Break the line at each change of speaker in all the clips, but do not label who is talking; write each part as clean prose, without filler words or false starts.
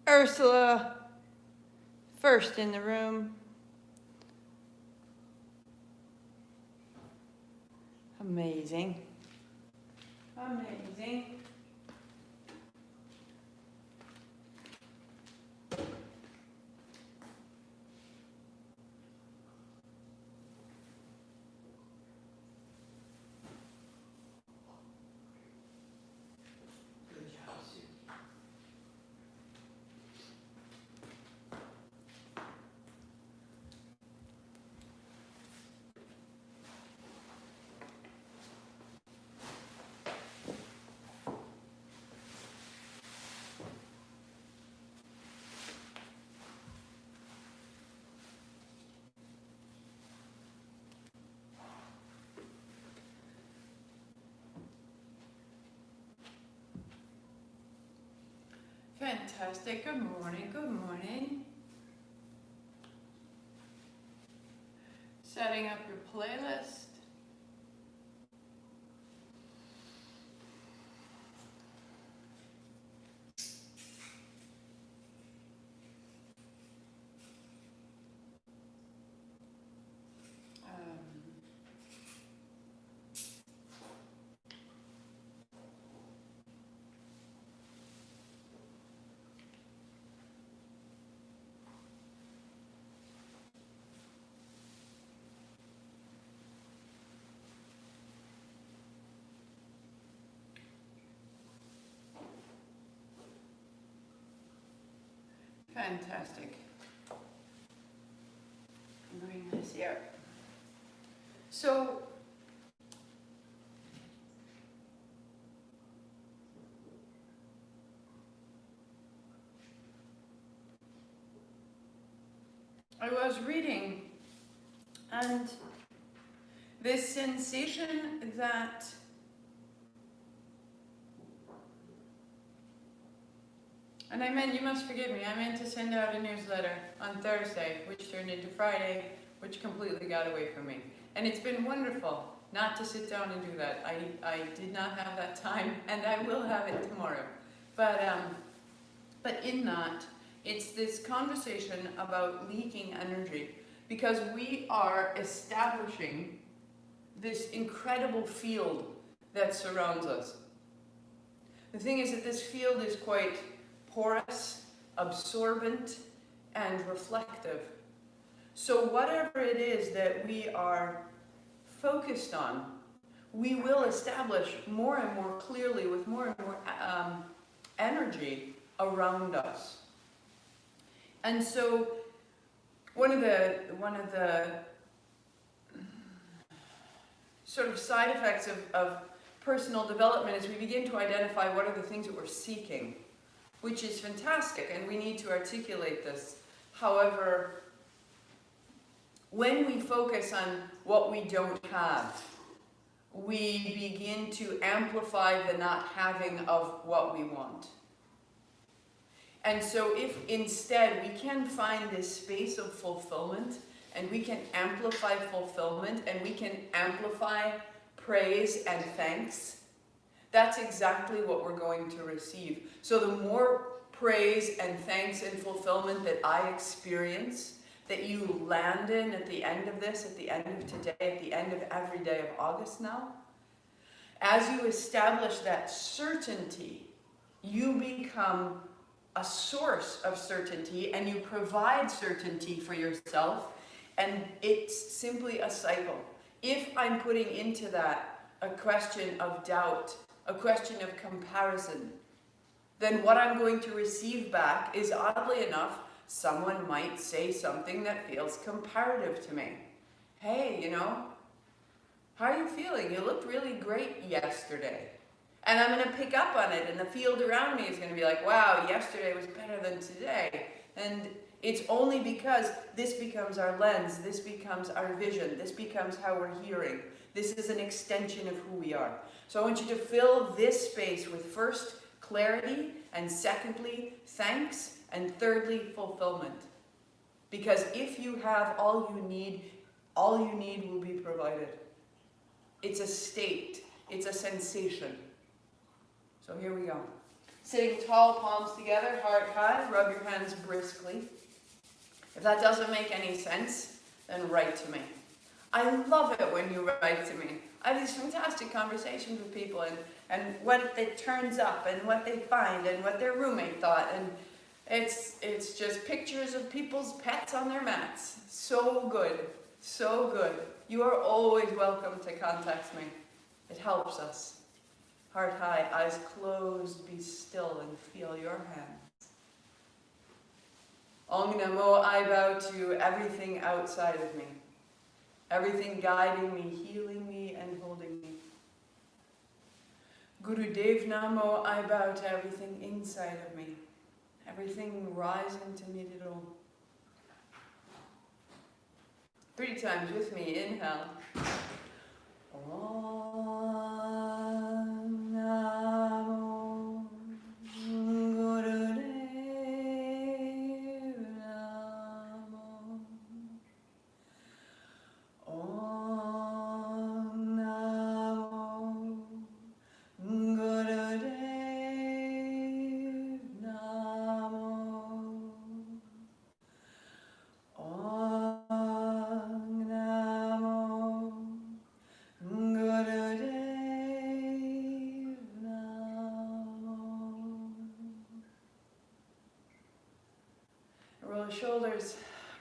Ursula, first in the room. Amazing. Amazing. Fantastic. Good morning. Good morning. Setting up your playlist. Fantastic. Bring this here. So, I was reading, and this sensation that and you must forgive me, I meant to send out a newsletter on Thursday, which turned into Friday, which completely got away from me. And it's been wonderful not to sit down and do that. I did not have that time, and I will have it tomorrow. But in that, it's this conversation about leaking energy, because we are establishing this incredible field that surrounds us. The thing is that this field is quite porous, absorbent, and reflective. So whatever it is that we are focused on, we will establish more and more clearly with more and more energy around us. And so one of the sort of side effects of personal development is we begin to identify what are the things that we're seeking, which is fantastic, and we need to articulate this. However, when we focus on what we don't have, we begin to amplify the not having of what we want. And so if instead we can find this space of fulfillment, and we can amplify fulfillment, and we can amplify praise and thanks, that's exactly what we're going to receive. So the more praise and thanks and fulfillment that I experience, that you land in at the end of this, at the end of today, at the end of every day of August now, as you establish that certainty, you become a source of certainty, and you provide certainty for yourself, and it's simply a cycle. If I'm putting into that a question of doubt, a question of comparison, then what I'm going to receive back is, oddly enough, someone might say something that feels comparative to me. Hey, you know, how are you feeling? You looked really great yesterday. And I'm going to pick up on it, and the field around me is going to be like, wow, yesterday was better than today. And it's only because this becomes our lens, this becomes our vision, this becomes how we're hearing. This is an extension of who we are. So I want you to fill this space with, first, clarity, and secondly, thanks, and thirdly, fulfillment. Because if you have all you need will be provided. It's a state, it's a sensation. So here we go. Sitting tall, palms together, heart high, rub your hands briskly. If that doesn't make any sense, then write to me. I love it when you write to me. I have these fantastic conversations with people and what it turns up and what they find and what their roommate thought. And it's just pictures of people's pets on their mats. So good, so good. You are always welcome to contact me. It helps us. Heart high, eyes closed, be still and feel your hands. Om Namo, I bow to everything outside of me. Everything guiding me, healing me, and holding me. Guru Dev Namo, I bow to everything inside of me. Everything rising to meet it all. 3 times with me, inhale. Om Namo Guru Dev Namo. Om Namo Guru Dev Namo. Om Namo Gurudev Namo. Roll your shoulders,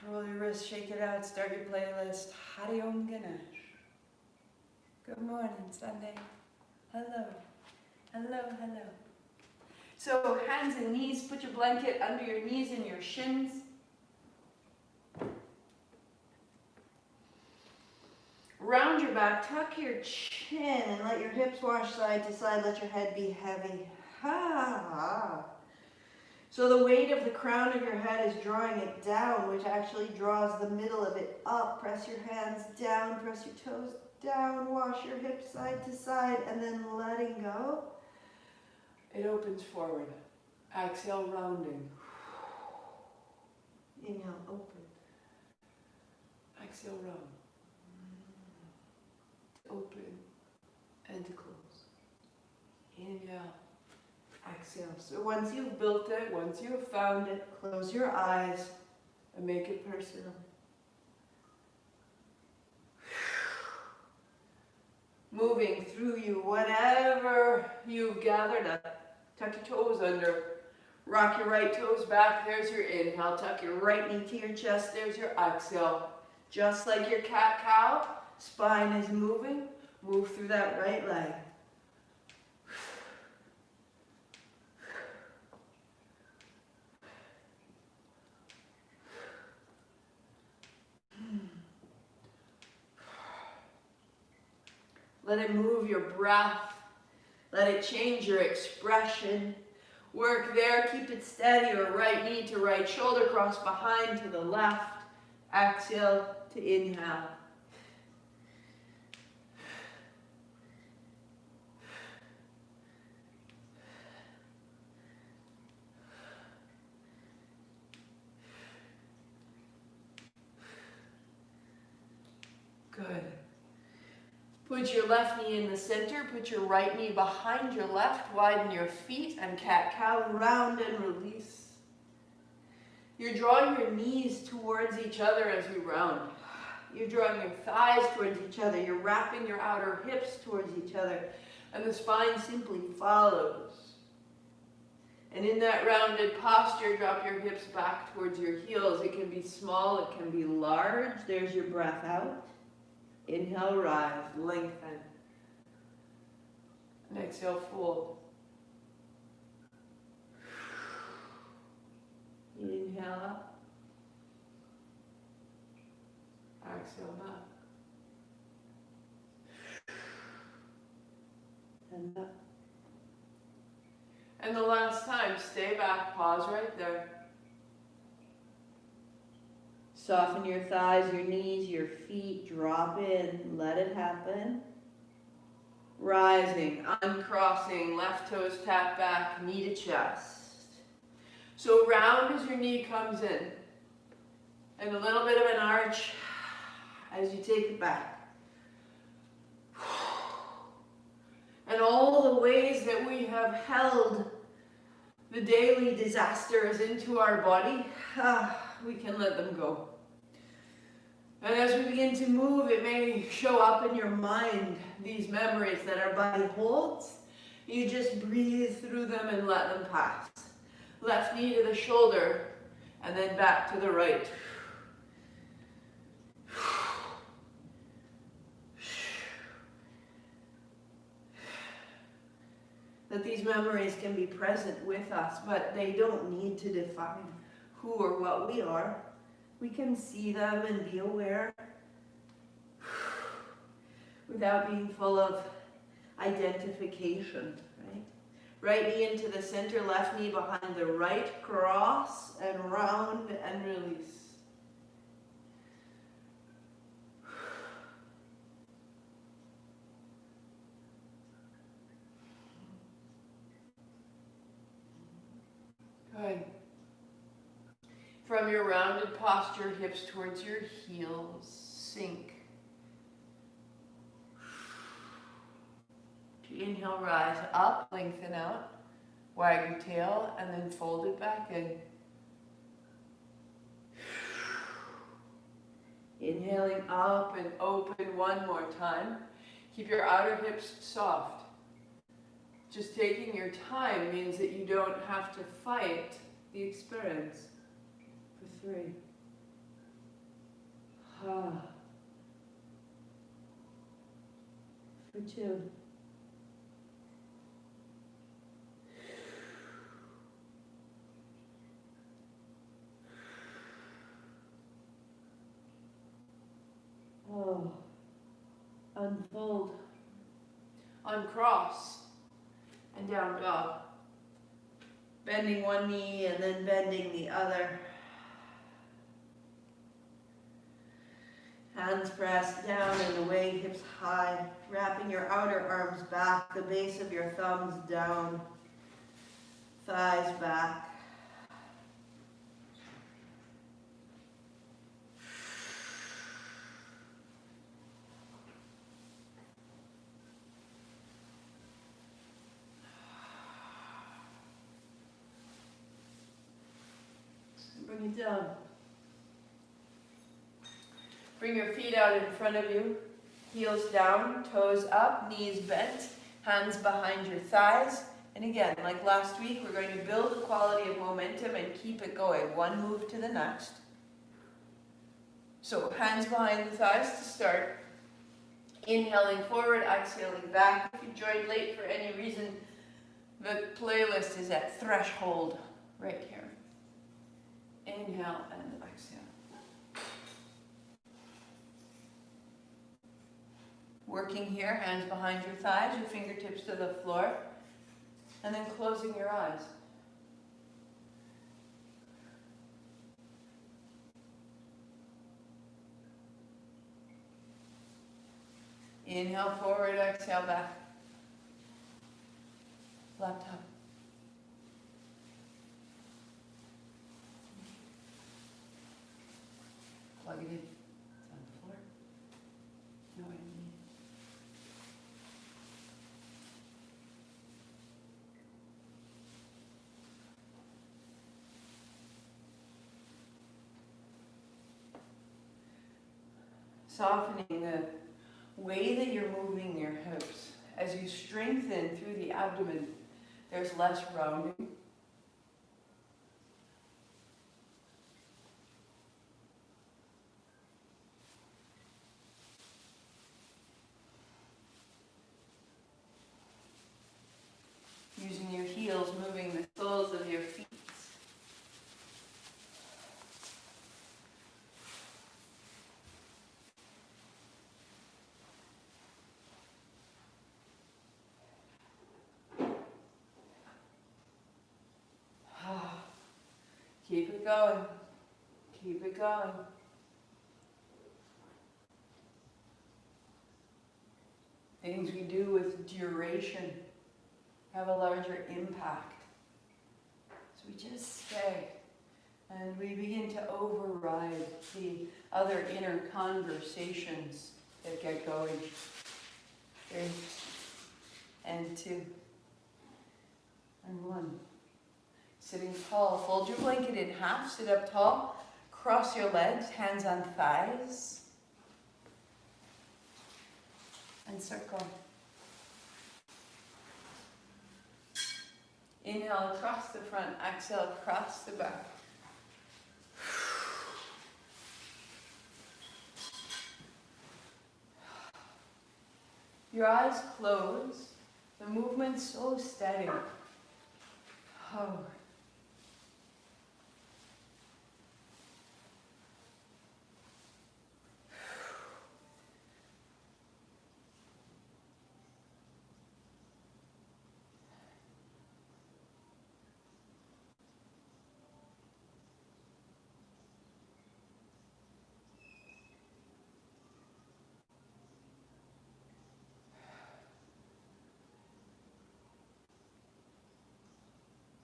roll your wrists, shake it out, start your playlist. Hari Om Ganesh. Good morning, Sunday. Hello, hello, hello. So hands and knees, put your blanket under your knees and your shins. Round your back, tuck your chin and let your hips wash side to side, let your head be heavy. Ha! So the weight of the crown of your head is drawing it down, which actually draws the middle of it up. Press your hands down, press your toes down, wash your hips side to side, and then letting go. It opens forward. Exhale, rounding. Inhale, open. Exhale, round. Open and to close. Inhale, exhale. So once you've built it, once you've found it, close your eyes and make it personal. Moving through you, whatever you've gathered up. Tuck your toes under. Rock your right toes back. There's your inhale. Tuck your right knee to your chest. There's your exhale. Just like your cat-cow. Spine is moving. Move through that right leg. Let it move your breath. Let it change your expression. Work there. Keep it steady. Or right knee to right shoulder. Cross behind to the left. Exhale to inhale. Good. Put your left knee in the center, put your right knee behind your left, widen your feet and cat-cow, round and release. You're drawing your knees towards each other as you round. You're drawing your thighs towards each other, you're wrapping your outer hips towards each other, and the spine simply follows. And in that rounded posture, drop your hips back towards your heels. It can be small, it can be large. There's your breath out. Inhale, rise, lengthen. And exhale, fold. Inhale up. Exhale back. And up. And the last time, stay back, pause right there. Soften your thighs, your knees, your feet, drop in, let it happen. Rising, uncrossing, left toes tap back, knee to chest. So round as your knee comes in. And a little bit of an arch as you take it back. And all the ways that we have held the daily disasters into our body, we can let them go. And as we begin to move, it may show up in your mind, these memories that our body holds. You just breathe through them and let them pass. Left knee to the shoulder, and then back to the right. That these memories can be present with us, but they don't need to define who or what we are. We can see them and be aware without being full of identification, right? Right knee into the center, left knee behind the right, cross and round and release. Good. From your rounded posture, hips towards your heels, sink. Inhale, rise up, lengthen out, wag your tail, and then fold it back in. Inhaling up and open one more time. Keep your outer hips soft. Just taking your time means that you don't have to fight the experience. For 3. For 2. Unfold. Uncross. And down dog. Bending one knee and then bending the other. Hands pressed down and away, hips high. Wrapping your outer arms back, the base of your thumbs down. Thighs back. Bring it down. Bring your feet out in front of you, heels down, toes up, knees bent, hands behind your thighs. And again, like last week, we're going to build the quality of momentum and keep it going, one move to the next. So hands behind the thighs to start. Inhaling forward, exhaling back. If you joined late for any reason, the playlist is at threshold right here. Inhale and exhale. Working here, hands behind your thighs, your fingertips to the floor, and then closing your eyes. Inhale forward, exhale back. Laptop. Plug it in. It's on the floor. No, I need it. Softening the way that you're moving your hips. As you strengthen through the abdomen, there's less rounding. Using your heels, moving the soles of your feet. Keep it going. Keep it going. Things we do with duration have a larger impact. So we just stay and we begin to override the other inner conversations that get going. 3 and 2 and 1. Sitting tall, fold your blanket in half, sit up tall, cross your legs, hands on thighs, and circle. Inhale across the front, exhale across the back. Your eyes close, the movement's so steady. Oh.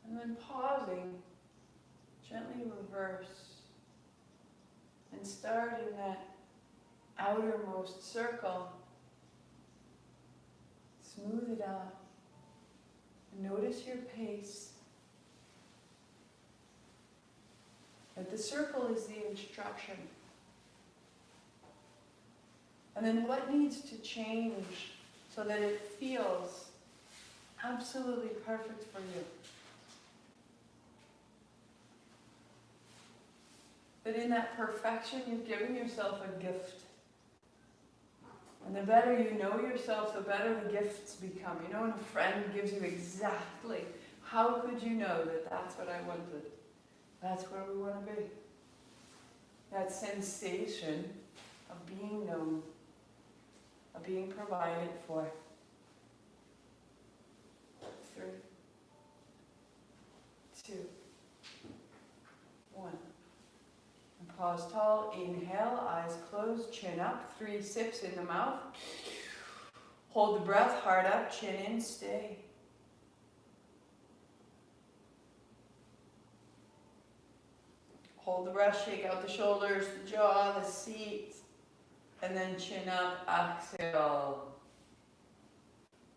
And then pausing, gently reverse and start in that outermost circle. Smooth it out. Notice your pace. That the circle is the instruction. And then what needs to change so that it feels absolutely perfect for you. That in that perfection, you've given yourself a gift. And the better you know yourself, the better the gifts become. You know, when a friend gives you exactly, how could you know that that's what I wanted? That's where we want to be. That sensation of being known, of being provided for. 3, 2, 1. And pause tall. Inhale, eyes closed, chin up. 3 sips in the mouth. Hold the breath, heart up, chin in, stay. Hold the breath, shake out the shoulders, the jaw, the seat, and then chin up, exhale.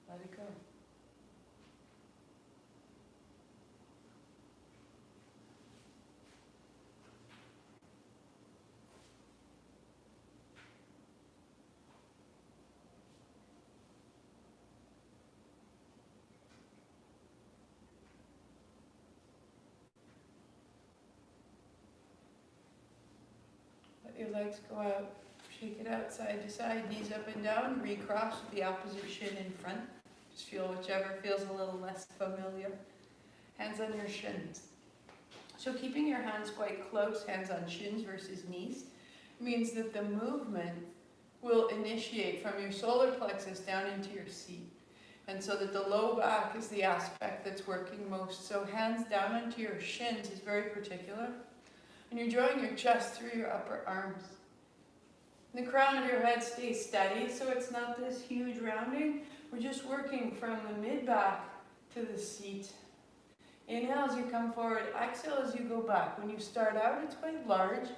Let it go. Your legs go out, shake it out side to side, knees up and down, recross with the opposite shin in front. Just feel whichever feels a little less familiar. Hands on your shins. So keeping your hands quite close, hands on shins versus knees, means that the movement will initiate from your solar plexus down into your seat. And so that the low back is the aspect that's working most. So hands down into your shins is very particular. And you're drawing your chest through your upper arms. The crown of your head stays steady, so it's not this huge rounding. We're just working from the mid-back to the seat. Inhale as you come forward, exhale as you go back. When you start out, it's quite large.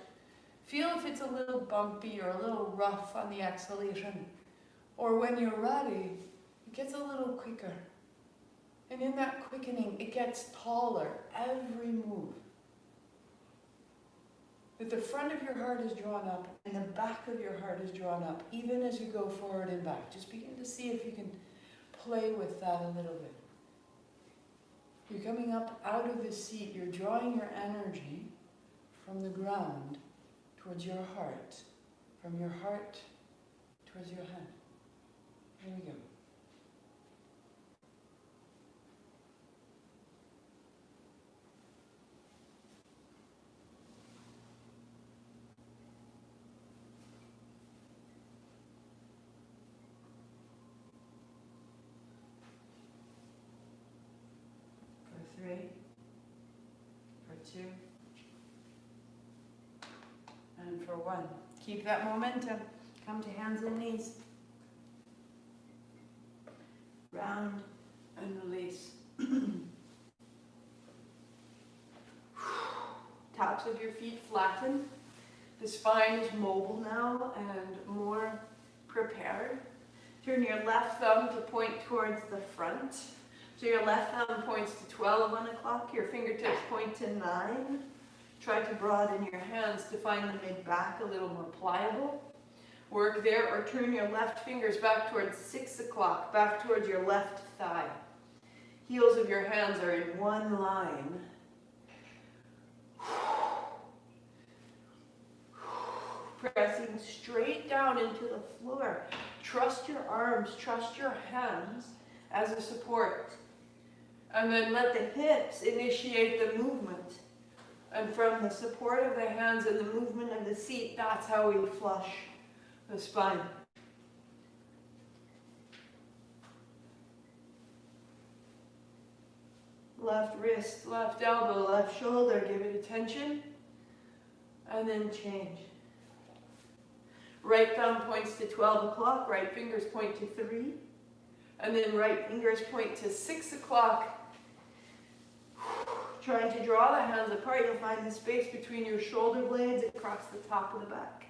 Feel if it's a little bumpy or a little rough on the exhalation. Or when you're ready, it gets a little quicker. And in that quickening, it gets taller every move. That the front of your heart is drawn up and the back of your heart is drawn up, even as you go forward and back. Just begin to see if you can play with that a little bit. You're coming up out of the seat. You're drawing your energy from the ground towards your heart, from your heart towards your head. Here we go. For 3, for 2, and for 1. Keep that momentum. Come to hands and knees. Round and release. Tops of your feet flatten. The spine is mobile now and more prepared. Turn your left thumb to point towards the front. So your left thumb points to 12 on the clock, your fingertips point to 9. Try to broaden your hands to find the mid-back a little more pliable. Work there, or turn your left fingers back towards 6 o'clock, back towards your left thigh. Heels of your hands are in one line. Pressing straight down into the floor. Trust your arms, trust your hands as a support. And then let the hips initiate the movement. And from the support of the hands and the movement of the seat, that's how we flush the spine. Left wrist, left elbow, left shoulder, give it attention. And then change. Right thumb points to 12 o'clock, right fingers point to 3. And then right fingers point to 6 o'clock. Trying to draw the hands apart, you'll find the space between your shoulder blades across the top of the back.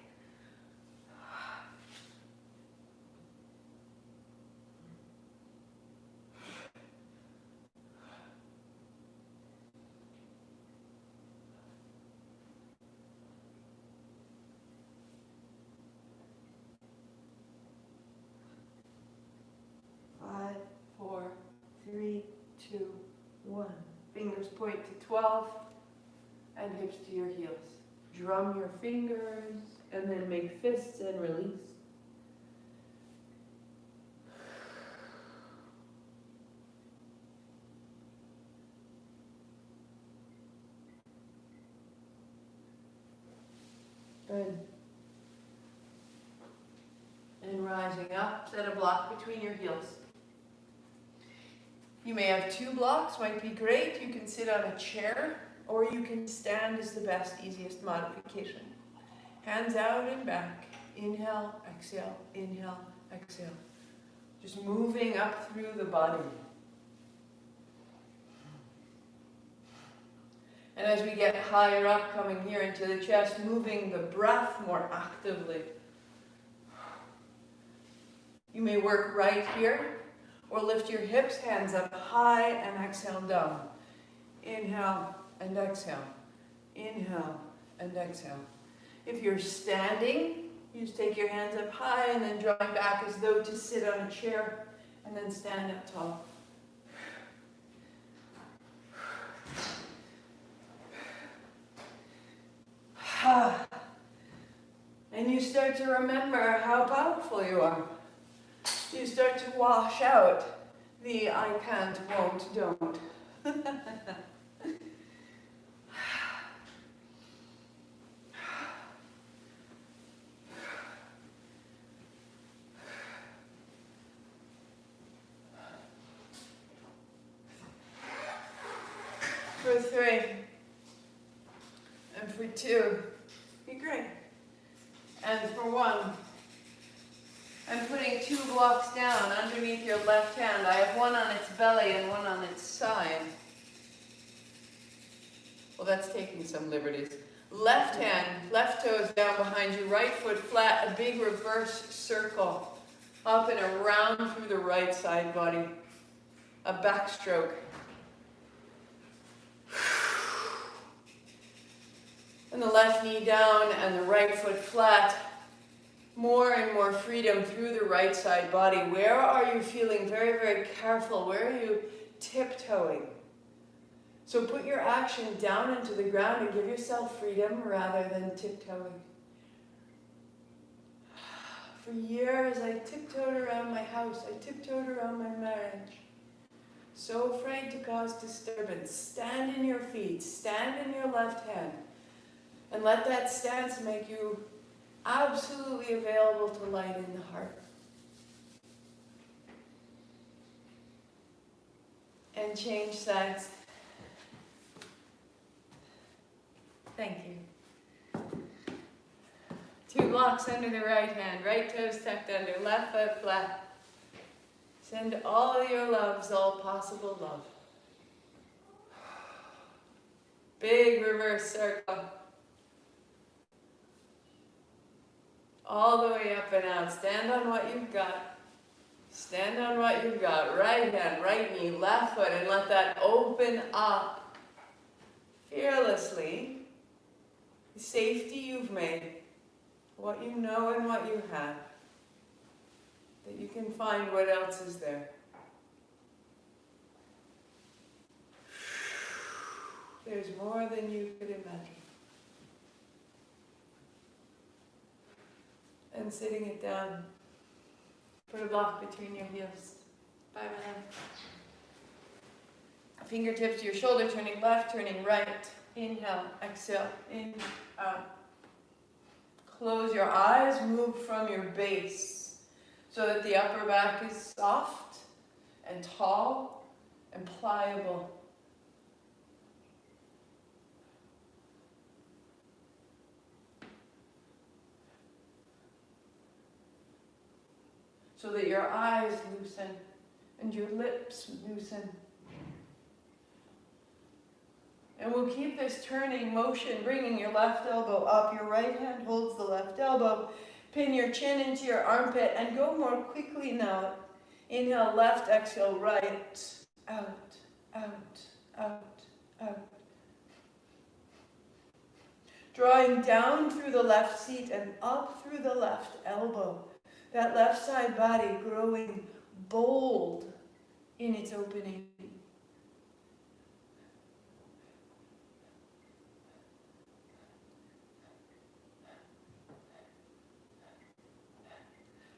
Five, 4, 3, 2, 1. Fingers point to 12 and hips to your heels. Drum your fingers and then make fists and release. Good. And rising up, set a block between your heels. You may have 2 blocks, might be great. You can sit on a chair, or you can stand is the best, easiest modification. Hands out and back. Inhale, exhale, inhale, exhale. Just moving up through the body. And as we get higher up, coming here into the chest, moving the breath more actively. You may work right here, or lift your hips, hands up high, and exhale down. Inhale and exhale. Inhale and exhale. If you're standing, you just take your hands up high and then draw back as though to sit on a chair, and then stand up tall. And you start to remember how powerful you are. You start to wash out the I can't, won't, don't. For 3, and for 2, be great. And for 1, I'm putting 2 blocks down underneath your left hand. I have one on its belly and one on its side. Well, that's taking some liberties. Left hand, left toes down behind you, right foot flat, a big reverse circle. Up and around through the right side body. A backstroke. And the left knee down and the right foot flat. More and more freedom through the right side body. Where are you feeling very, very careful? Where are you tiptoeing? So put your action down into the ground and give yourself freedom rather than tiptoeing. For years, I tiptoed around my house. I tiptoed around my marriage. So afraid to cause disturbance. Stand in your feet. Stand in your left hand. And let that stance make you absolutely available to light in the heart. And change sides. Thank you. 2 blocks under the right hand, right toes tucked under, left foot flat. Send all your loves, all possible love. Big reverse circle. All the way up and out. Stand on what you've got. Stand on what you've got. Right hand, right knee, left foot, and let that open up fearlessly. The safety you've made, what you know and what you have, that you can find what else is there. There's more than you could imagine. And sitting it down. Put a block between your heels. Bye, my love. Fingertips to your shoulder, turning left, turning right. Inhale, exhale, in, out. Close your eyes, move from your base so that the upper back is soft and tall and pliable. So that your eyes loosen and your lips loosen. And we'll keep this turning motion, bringing your left elbow up. Your right hand holds the left elbow. Pin your chin into your armpit and go more quickly now. Inhale, left, exhale, right. Out, out, out, out. Drawing down through the left seat and up through the left elbow. That left side body growing bold in its opening.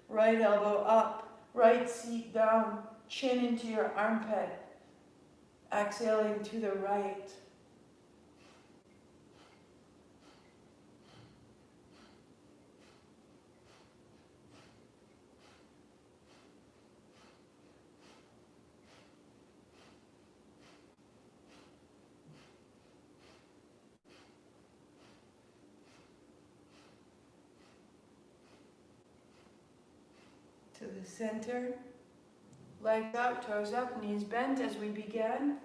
Right elbow up, right seat down, chin into your armpit. Exhaling to the right. To the center, legs out, toes up, knees bent as we begin,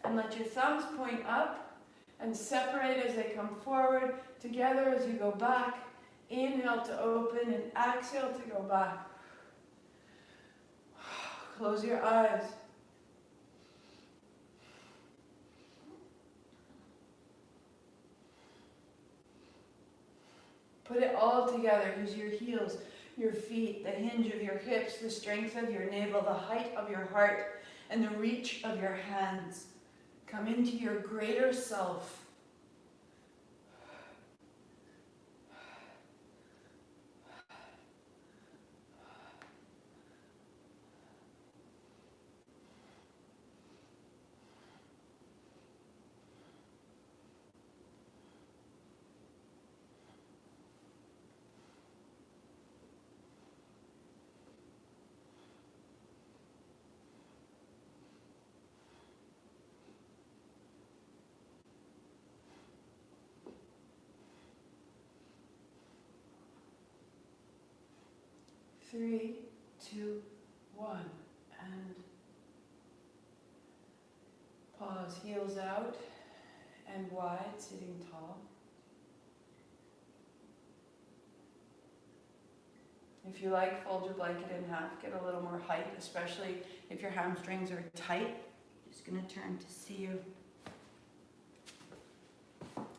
and let your thumbs point up and separate as they come forward, together as you go back. Inhale to open and exhale to go back. Close your eyes. Put it all together. Use your heels, your feet, the hinge of your hips, the strength of your navel, the height of your heart, and the reach of your hands. Come into your greater self. Three, two, one, and pause. Heels out and wide, sitting tall. If you like, fold your blanket in half, get a little more height, especially if your hamstrings are tight. Just going to turn to see you.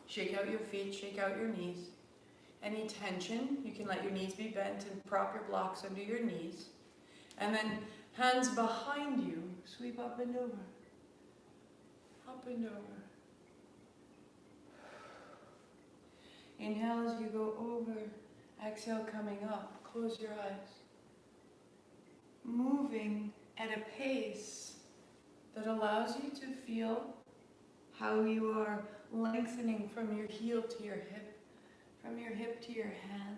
Shake out your feet, shake out your knees. Any tension, you can let your knees be bent and prop your blocks under your knees. And then hands behind you, sweep up and over. Up and over. Inhale as you go over. Exhale coming up. Close your eyes. Moving at a pace that allows you to feel how you are lengthening from your heel to your hip. From your hip to your hand.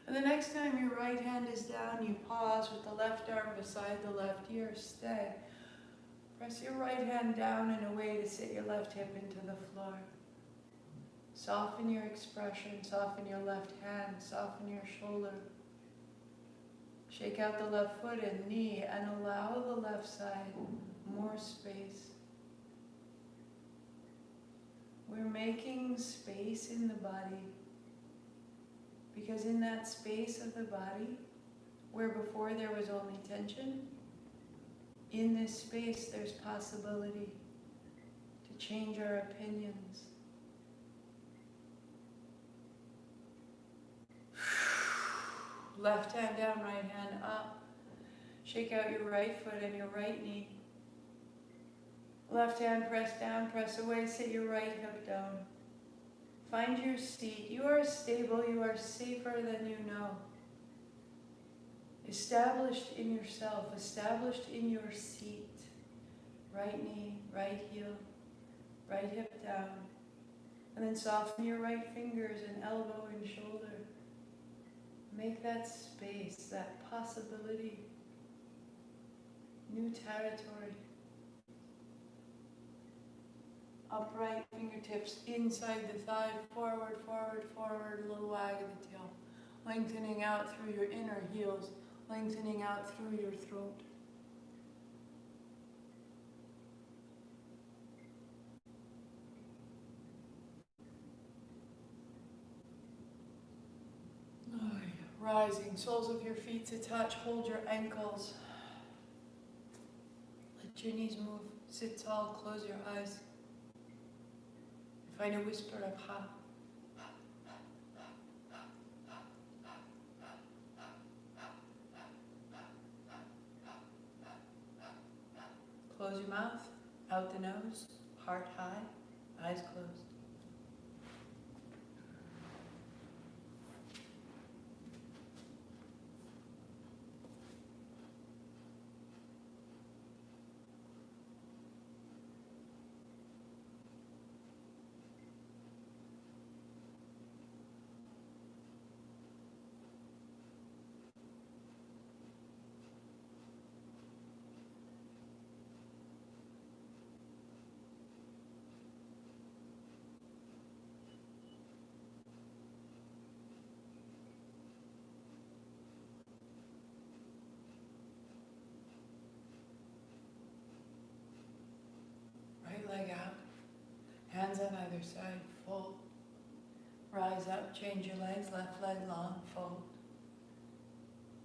And the next time your right hand is down, you pause with the left arm beside the left ear. Stay. Press your right hand down in a way to sit your left hip into the floor. Soften your expression, soften your left hand, soften your shoulder. Shake out the left foot and knee and allow the left side more space. We're making space in the body because in that space of the body, where before there was only tension, in this space there's possibility to change our opinions. Left hand down, right hand up. Shake out your right foot and your right knee. Left hand press down, press away, sit your right hip down. Find your seat. You are stable, you are safer than you know. Established in yourself, established in your seat. Right knee, right heel, right hip down. And then soften your right fingers and elbow and shoulder. Make that space, that possibility, new territory. Upright fingertips inside the thigh, forward, forward, forward, a little wag of the tail. Lengthening out through your inner heels, lengthening out through your throat. Rising, soles of your feet to touch, hold your ankles. Let your knees move, sit tall, close your eyes. Find a whisper of ha. Close your mouth, out the nose, heart high, eyes closed. Leg out, hands on either side, fold. Rise up, change your legs, left leg long, fold.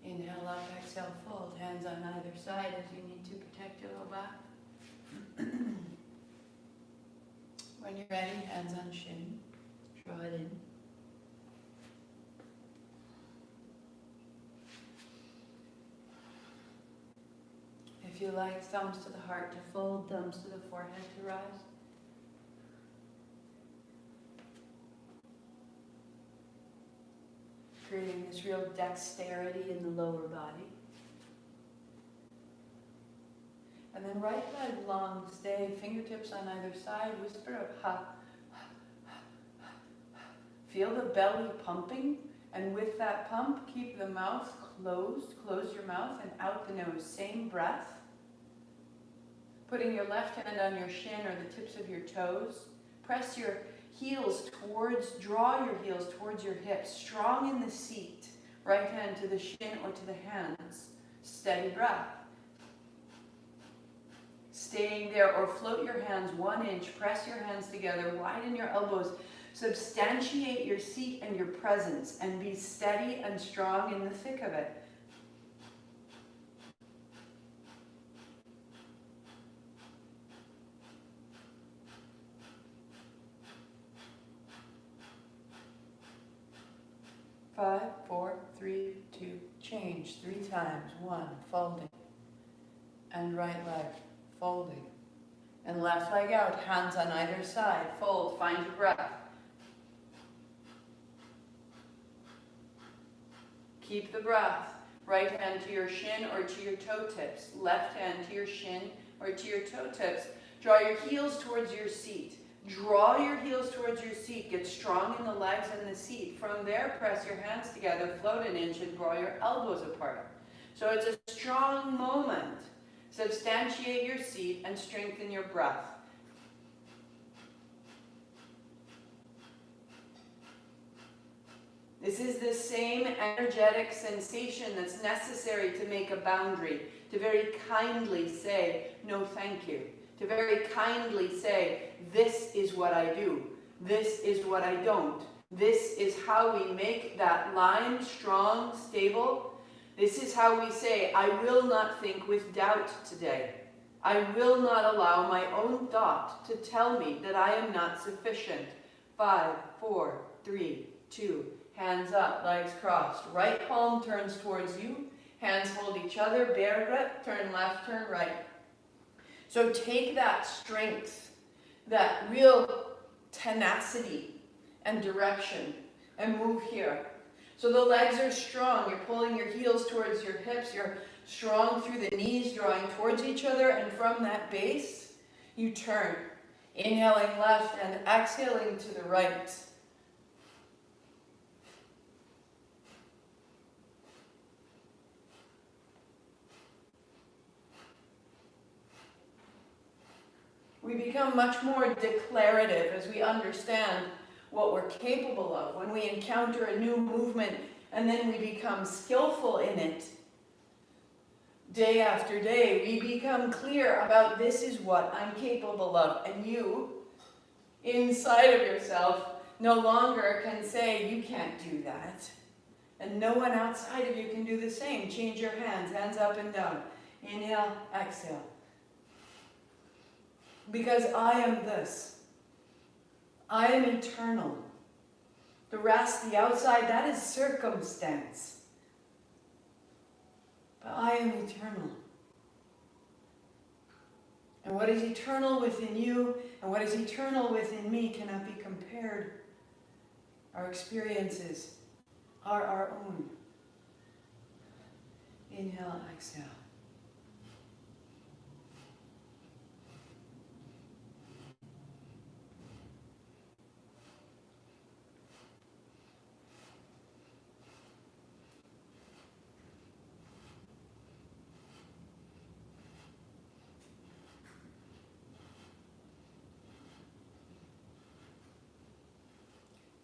Inhale up, exhale, fold. Hands on either side as you need to protect your low back. When you're ready, hands on shin, draw it in. If you like, thumbs to the heart to fold, thumbs to the forehead to rise. Creating this real dexterity in the lower body. And then right leg long, stay, fingertips on either side, whisper of ha. Feel the belly pumping, and with that pump, keep the mouth closed. Close your mouth and out the nose, same breath. Putting your left hand on your shin or the tips of your toes. Press your heels towards, draw your heels towards your hips, strong in the seat. Right hand to the shin or to the hands. Steady breath. Staying there, or float your hands 1 inch, press your hands together, widen your elbows. Substantiate your seat and your presence and be steady and strong in the thick of it. Five, four, three, two, change 3 times. 1, folding. And right leg, folding. And left leg out, hands on either side, fold, find your breath. Keep the breath. Right hand to your shin or to your toe tips. Left hand to your shin or to your toe tips. Draw your heels towards your seat. Draw your heels towards your seat. Get strong in the legs and the seat. From there, press your hands together, float 1 inch, and draw your elbows apart. So it's a strong moment. Substantiate your seat and strengthen your breath. This is the same energetic sensation that's necessary to make a boundary, to very kindly say, no thank you. To very kindly say, this is what I do. This is what I don't. This is how we make that line strong, stable. This is how we say, I will not think with doubt today. I will not allow my own thought to tell me that I am not sufficient. 5, 4, 3, 2, hands up, legs crossed. Right palm turns towards you. Hands hold each other, bear grip, turn left, turn right. So take that strength, that real tenacity and direction, and move here. So the legs are strong. You're pulling your heels towards your hips. You're strong through the knees, drawing towards each other. And from that base, you turn. Inhaling left and exhaling to the right. We become much more declarative as we understand what we're capable of. When we encounter a new movement and then we become skillful in it, day after day, we become clear about this is what I'm capable of. And you, inside of yourself, no longer can say, you can't do that. And no one outside of you can do the same. Change your hands, hands up and down. Inhale, exhale. Because I am this. I am eternal. The rest, the outside, that is circumstance. But I am eternal. And what is eternal within you and what is eternal within me cannot be compared. Our experiences are our own. Inhale, exhale.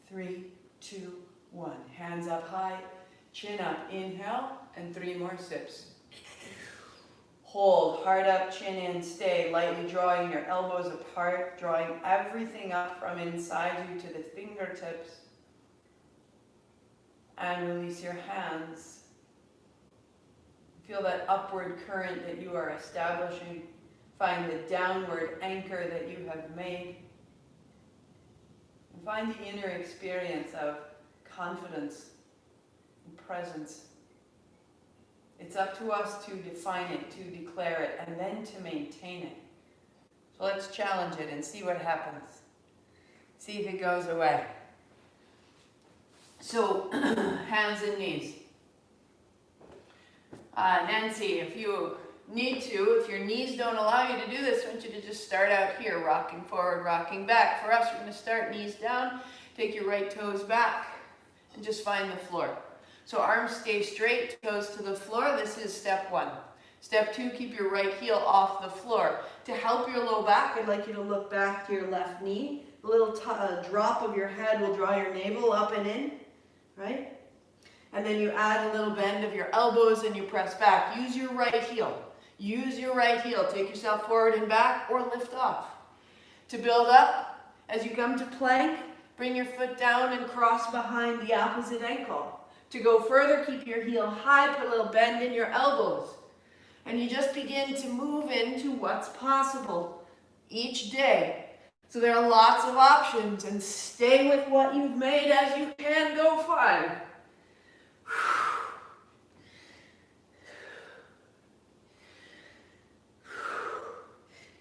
Three, 2, 1. Hands up high, chin up. Inhale, and 3 more sips. Hold, heart up, chin in, stay. Lightly drawing your elbows apart, drawing everything up from inside you to the fingertips. And release your hands. Feel that upward current that you are establishing. Find the downward anchor that you have made. And find the inner experience of confidence and presence. It's up to us to define it, to declare it, and then to maintain it. So let's challenge it and see what happens. See if it goes away. So, hands and knees. Nancy, if you need to, if your knees don't allow you to do this, I want you to just start out here, rocking forward, rocking back. For us, we're going to start knees down, take your right toes back, and just find the floor. So arms stay straight, toes to the floor. This is step 1. Step 2, keep your right heel off the floor. To help your low back, I'd like you to look back to your left knee. A little drop of your head will draw your navel up and in, right? And then you add a little bend of your elbows and you press back. Use your right heel. Use your right heel. Take yourself forward and back or lift off. To build up, as you come to plank, bring your foot down and cross behind the opposite ankle. To go further, keep your heel high, put a little bend in your elbows. And you just begin to move into what's possible each day. So there are lots of options, and stay with what you've made as you can go find.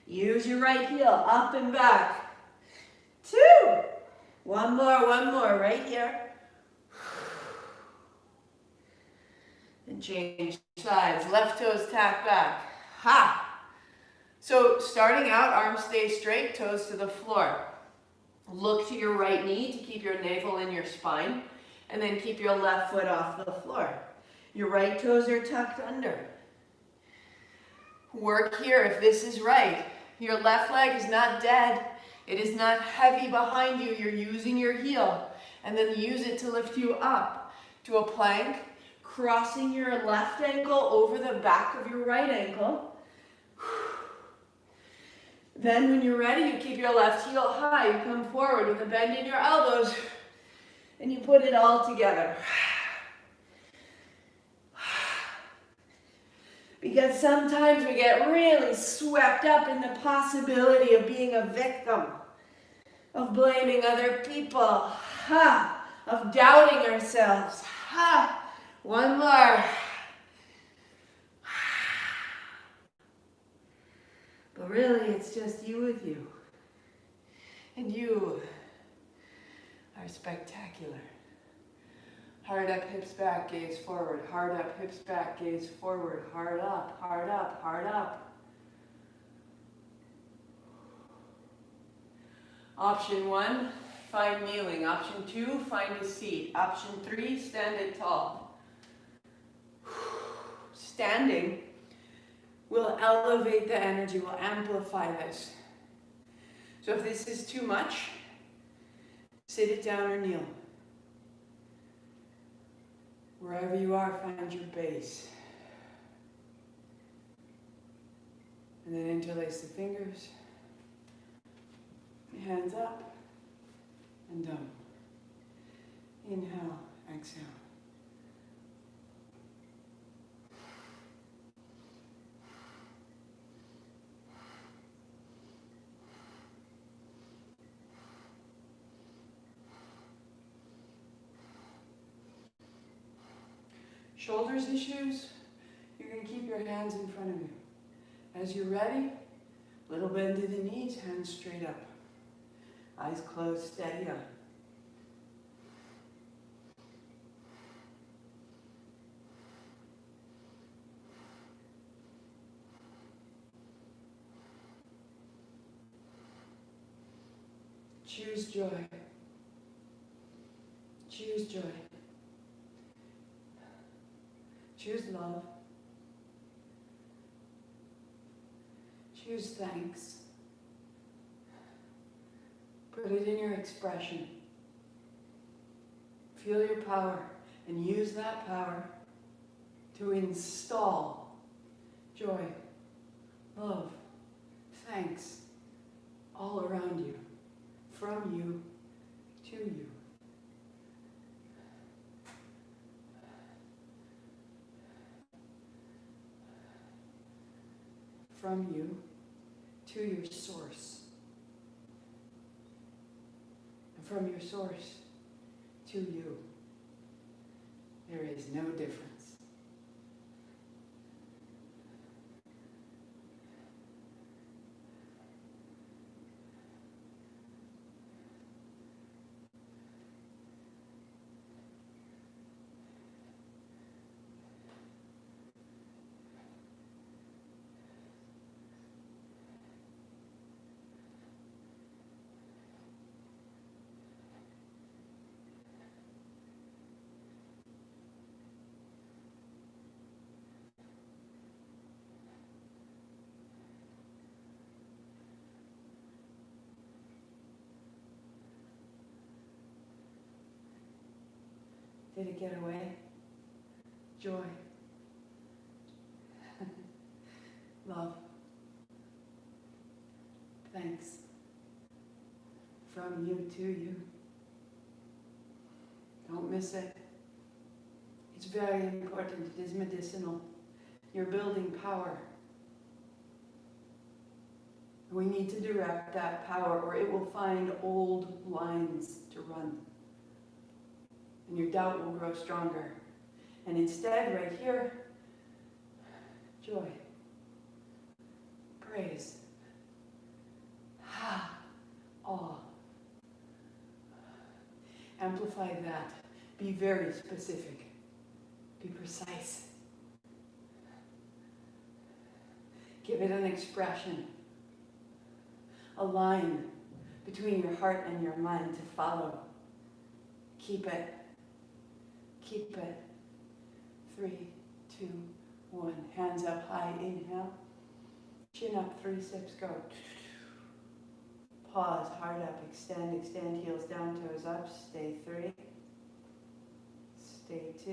Use your right heel up and back. 2. One more right here. And change sides. Left toes tack back. Ha! So starting out, arms stay straight, toes to the floor. Look to your right knee to keep your navel in your spine, and then keep your left foot off the floor. Your right toes are tucked under. Work here if this is right. Your left leg is not dead. It is not heavy behind you. You're using your heel. And then use it to lift you up to a plank, crossing your left ankle over the back of your right ankle. Then when you're ready, you keep your left heel high. You come forward with a bend in your elbows, and you put it all together. Because sometimes we get really swept up in the possibility of being a victim, of blaming other people, of doubting ourselves. One more. But really, it's just you with you. And you are spectacular. Heart up, hips back, gaze forward. Heart up, hips back, gaze forward. Heart up, heart up, heart up. Option 1, find kneeling. Option 2, find a seat. Option 3, stand it tall. Standing will elevate the energy, will amplify this. So if this is too much, sit it down or kneel. Wherever you are, find your base. And then interlace the fingers. Hands up and down. Inhale, exhale. Shoulders issues, you're going to keep your hands in front of you. As you're ready, little bend to the knees, hands straight up. Eyes closed, steady up. Choose joy. Choose joy. Choose love. Choose thanks. Put it in your expression. Feel your power and use that power to install joy, love, thanks all around you, from you to you. From you to your source. And from your source to you. There is no difference. Did it get away? Joy. Love. Thanks. From you to you. Don't miss it. It's very important. It is medicinal. You're building power. We need to direct that power or it will find old lines to run. And your doubt will grow stronger. And instead, right here, joy, praise, awe. Amplify that. Be very specific. Be precise. Give it an expression. A line between your heart and your mind to follow. Keep it. Keep it. 3, 2, 1. Hands up high. Inhale. Chin up. 3 steps. Go. Pause, heart up, extend, extend, heels down, toes up, stay 3, stay 2,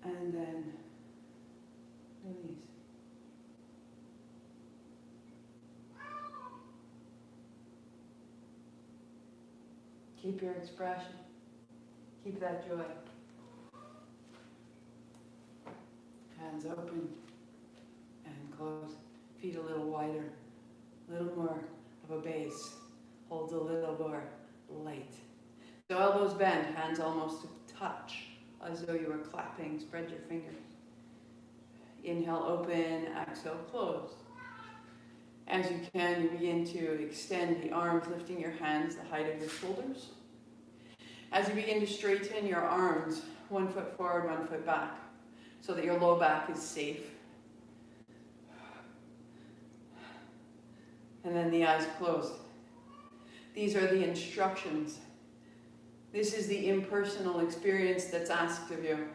and then release. Keep your expression, keep that joy. Hands open and close, feet a little wider. A little more of a base, holds a little more light. So elbows bend, hands almost touch, as though you were clapping. Spread your fingers. Inhale, open, exhale, close. As you can, you begin to extend the arms, lifting your hands the height of your shoulders. As you begin to straighten your arms, 1 foot forward, 1 foot back, so that your low back is safe. And then the eyes closed. These are the instructions. This is the impersonal experience that's asked of you.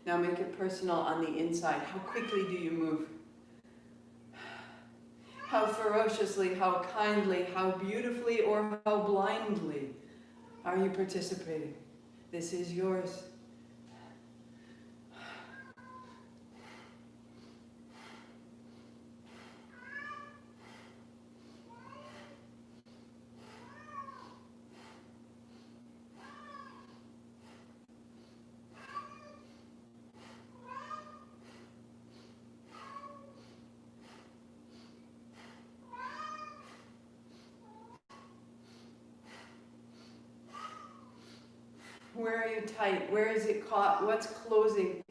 Now make it personal on the inside. How quickly do you move? How ferociously, how kindly, how beautifully, or how blindly are you participating? This is yours. Where are you tight? Where is it caught? What's closing?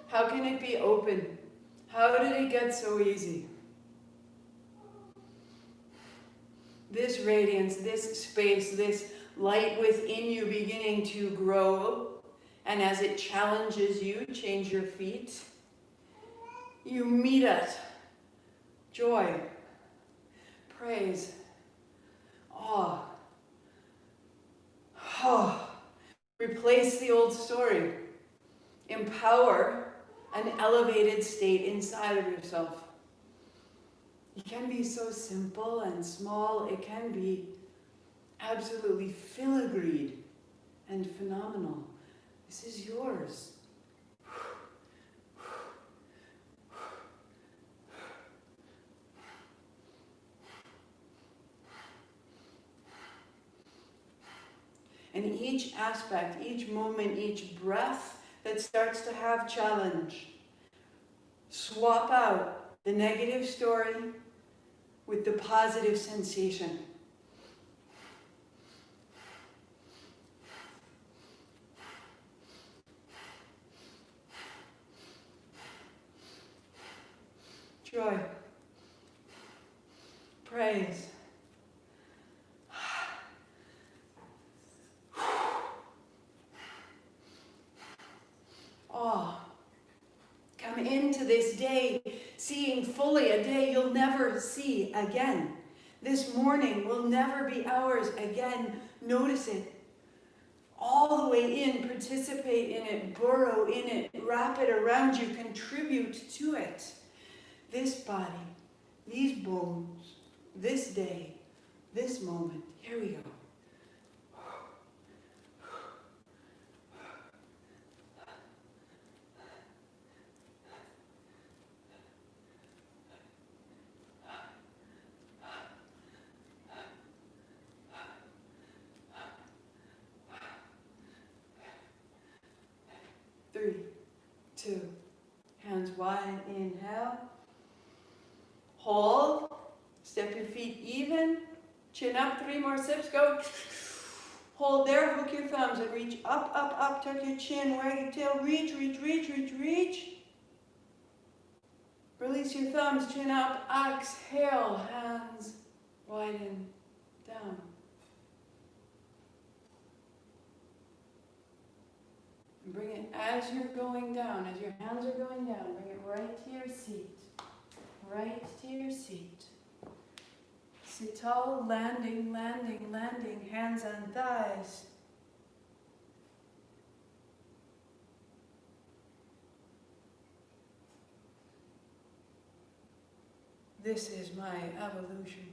How can it be open? How did it get so easy? This radiance, this space, this light within you beginning to grow, and as it challenges you, change your feet. You meet it. Joy, praise, awe. Replace the old story. Empower an elevated state inside of yourself. It can be so simple and small. It can be absolutely filigreed and phenomenal. This is yours. And each aspect, each moment, each breath that starts to have challenge, swap out the negative story with the positive sensation. Joy, praise, awe. Come into this day seeing fully a day you'll never see again. This morning will never be ours again. Notice it. All the way in, participate in it, burrow in it, wrap it around you, contribute to it. This body, these bones, this day, this moment. Here we go. Three, two, hands wide, inhale. Hold, step your feet even, chin up, 3 more sips, go. Hold there, hook your thumbs and reach up, up, up, tuck your chin, wag your tail, reach, reach, reach, reach, reach. Release your thumbs, chin up, exhale, hands widen, down. And bring it as you're going down, as your hands are going down, bring it right to your seat. Right to your seat. Sit tall, landing, landing, landing, hands on thighs. This is my evolution.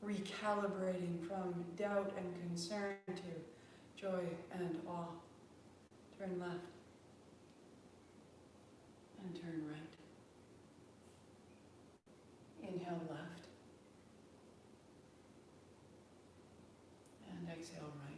Recalibrating from doubt and concern to joy and awe. Turn left and turn right. Inhale left and exhale right.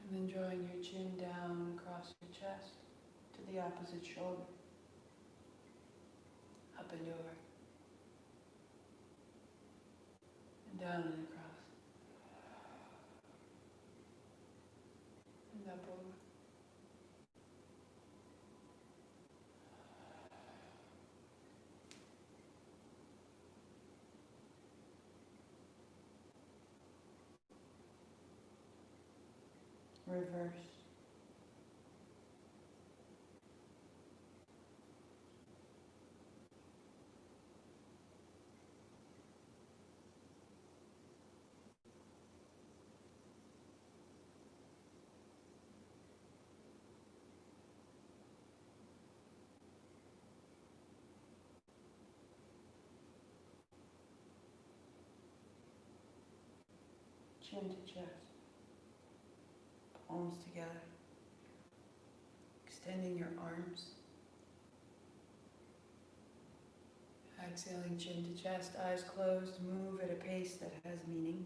And then drawing your chin down across your chest to the opposite shoulder, up and over, and down and across, and up over. Reverse. Chin to chest, palms together, extending your arms. Exhaling, chin to chest, eyes closed, move at a pace that has meaning.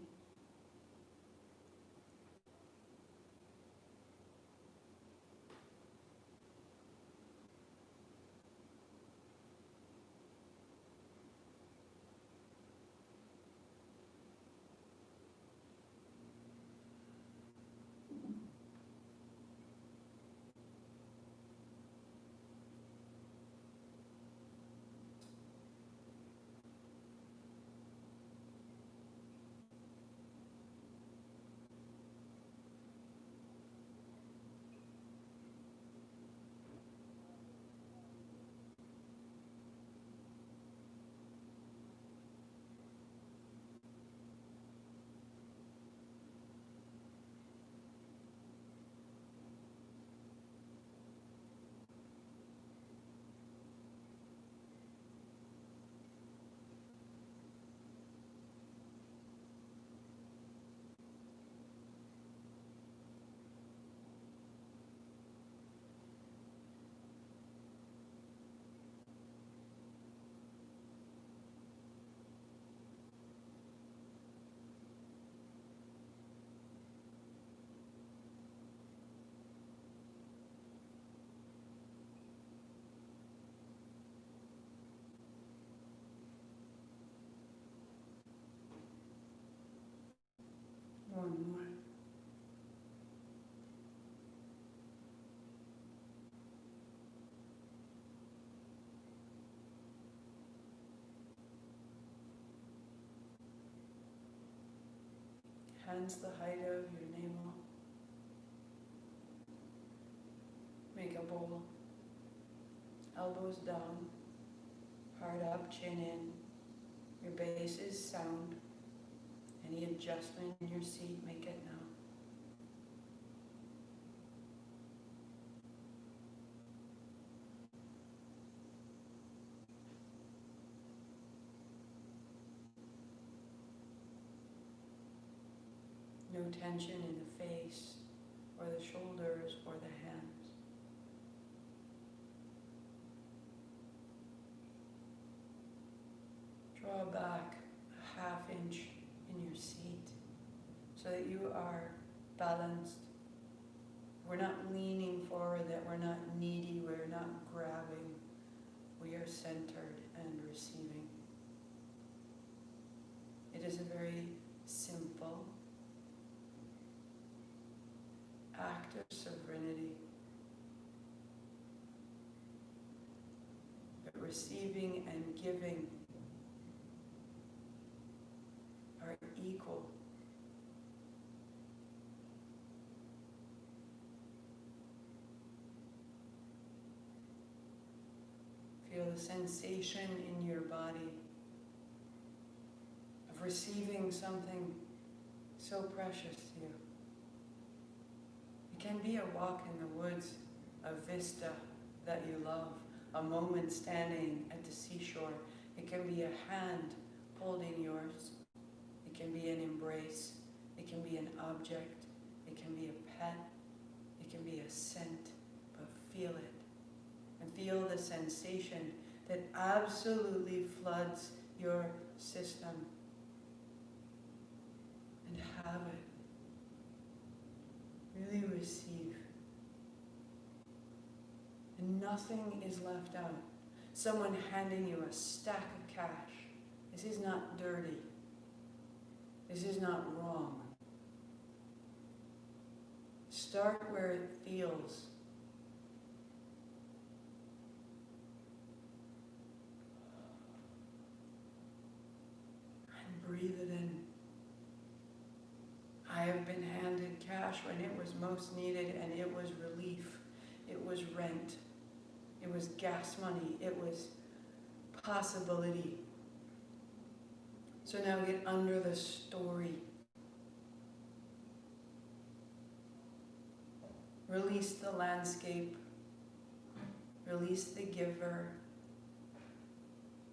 One more. Hands the height of your navel. Make a bowl. Elbows down. Heart up, chin in. Your base is sound. Any adjustment in your seat, make it now. No tension in the face, or the shoulders, or the hands. Draw back a half inch in your seat so that you are balanced. We're not leaning forward, that we're not needy, we're not grabbing. We are centered and receiving. It is a very simple act of sovereignty. receiving and giving are equal. Feel the sensation in your body of receiving something so precious to you. It can be a walk in the woods, a vista that you love, a moment standing at the seashore. It can be a hand holding yours. It can be an embrace. It can be an object. It can be a pet. It can be a scent, but feel it. And feel the sensation that absolutely floods your system. And have it. Really receive. And nothing is left out. Someone handing you a stack of cash. This is not dirty. This is not wrong. Start where it feels. And breathe it in. I have been handed cash when it was most needed, and it was relief. It was rent. It was gas money. It was possibility. So now get under the story. Release the landscape. Release the giver.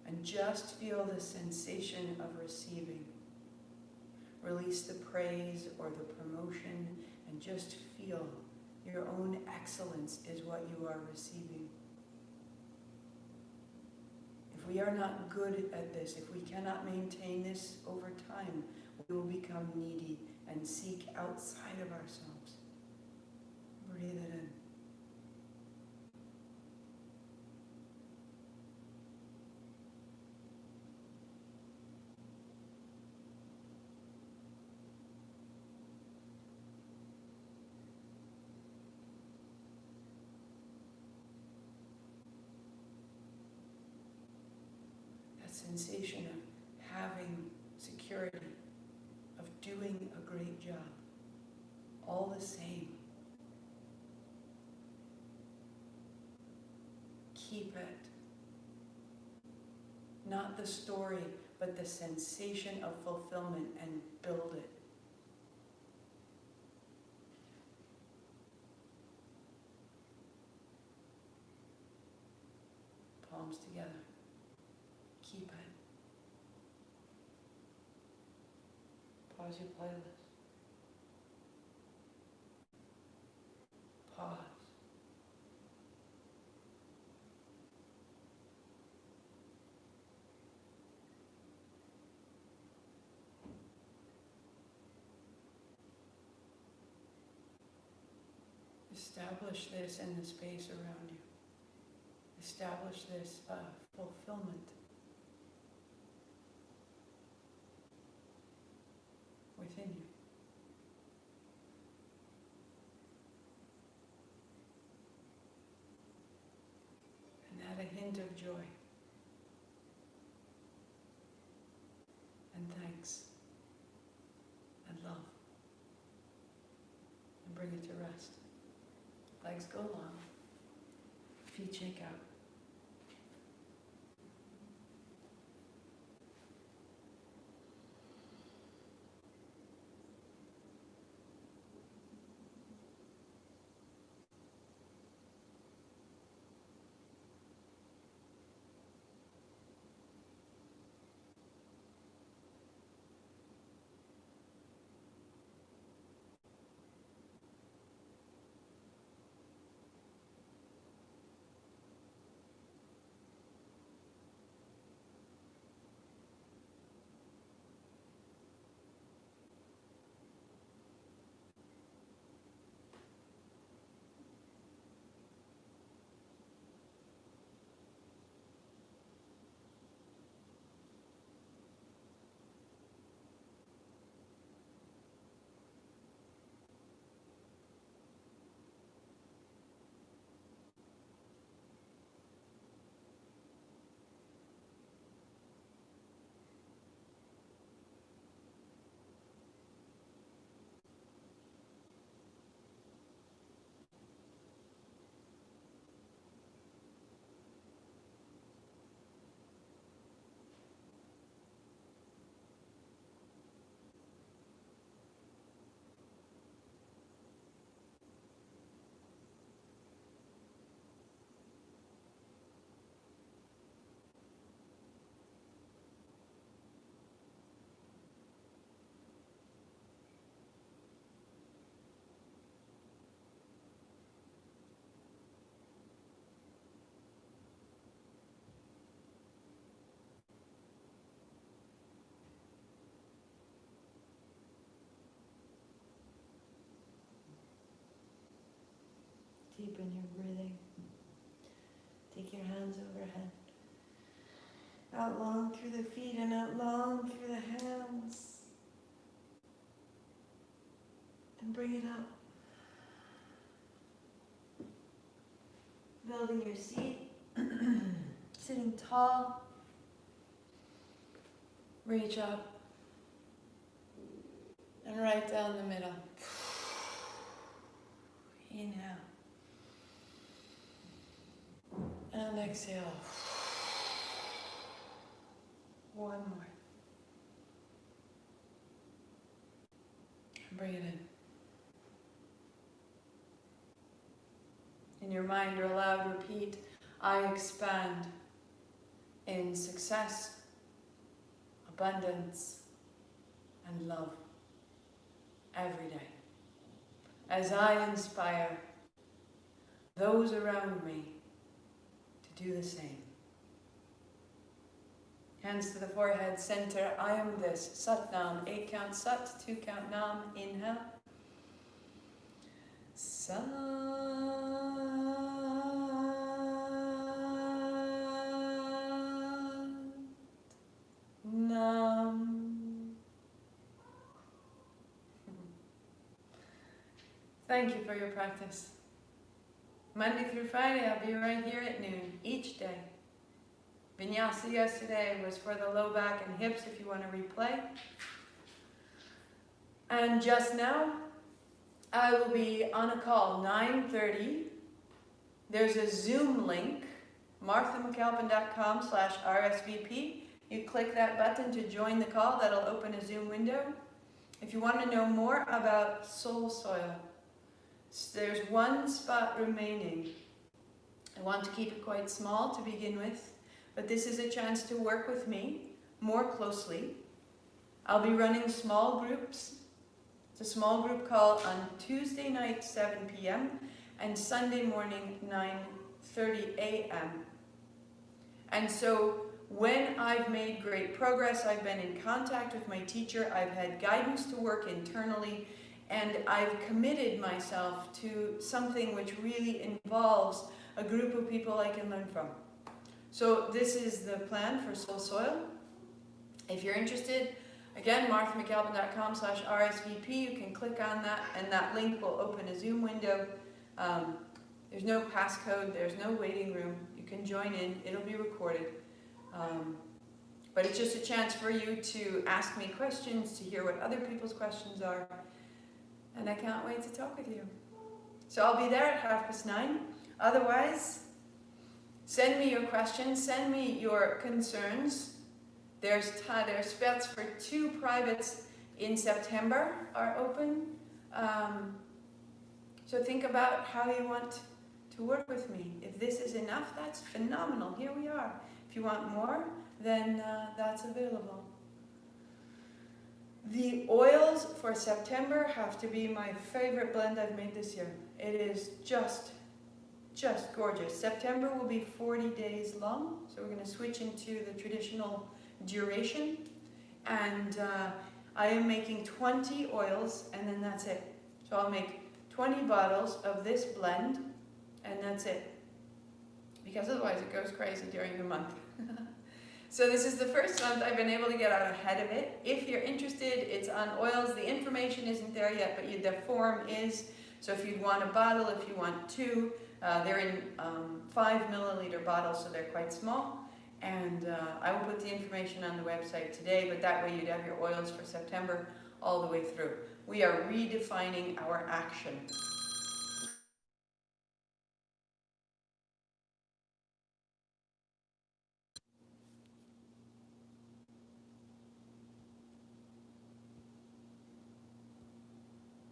And just feel the sensation of receiving. Release the praise or the promotion, and just feel your own excellence is what you are receiving. If we are not good at this, if we cannot maintain this over time, we will become needy and seek outside of ourselves. Breathe it in. Sensation of having security, of doing a great job, all the same. Keep it. Not the story, but the sensation of fulfillment, and build it. Palms together. Keep it. Pause your playlist. Pause. Establish this in the space around you. Establish this fulfillment. Within you. And add a hint of joy. And thanks. And love. And bring it to rest. Legs go long. Feet shake out.
hands overhead. Out long through the feet and out long through the hands. And bring it up. Building your seat. Sitting tall. Reach up. And right down the middle. Inhale. And exhale. One more. Bring it in. In your mind or aloud, repeat, I expand in success, abundance, and love every day. As I inspire those around me to do the same. Hands to the forehead, center, I am this. Sat Nam, 8 count Sat, 2 count Nam, inhale. Sat Nam. Thank you for your practice. Monday through Friday, I'll be right here at noon each day. Vinyasa yesterday was for the low back and hips if you want to replay. And just now, I will be on a call, 9:30. There's a Zoom link, marthamcalpin.com/RSVP. You click that button to join the call. That'll open a Zoom window. If you want to know more about soul soil, there's one spot remaining. I want to keep it quite small to begin with, but this is a chance to work with me more closely. I'll be running small groups. It's a small group call on Tuesday night, 7 p.m. and Sunday morning, 9:30 a.m. And so when I've made great progress, I've been in contact with my teacher, I've had guidance to work internally, and I've committed myself to something which really involves a group of people I can learn from. So this is the plan for Soul Soil. If you're interested, again, marthamcalpin.com/RSVP, you can click on that and that link will open a Zoom window. There's no passcode, there's no waiting room. You can join in, it'll be recorded. But it's just a chance for you to ask me questions, to hear what other people's questions are. And I can't wait to talk with you. So I'll be there at 9:30. Otherwise, send me your questions, send me your concerns. There's spots for 2 privates in September are open. So think about how you want to work with me. If this is enough, that's phenomenal. Here we are. If you want more, then that's available. The oils for September have to be my favorite blend I've made this year. It is just gorgeous. September will be 40 days long, so we're going to switch into the traditional duration. And I am making 20 oils, and then that's it. So I'll make 20 bottles of this blend, and that's it. Because otherwise it goes crazy during the month. So this is the first month I've been able to get out ahead of it. If you're interested, it's on oils. The information isn't there yet, but the form is. So if you'd want a bottle, if you want 2, they're in 5 milliliter bottles, so they're quite small. And I will put the information on the website today, but that way you'd have your oils for September all the way through. We are redefining our action.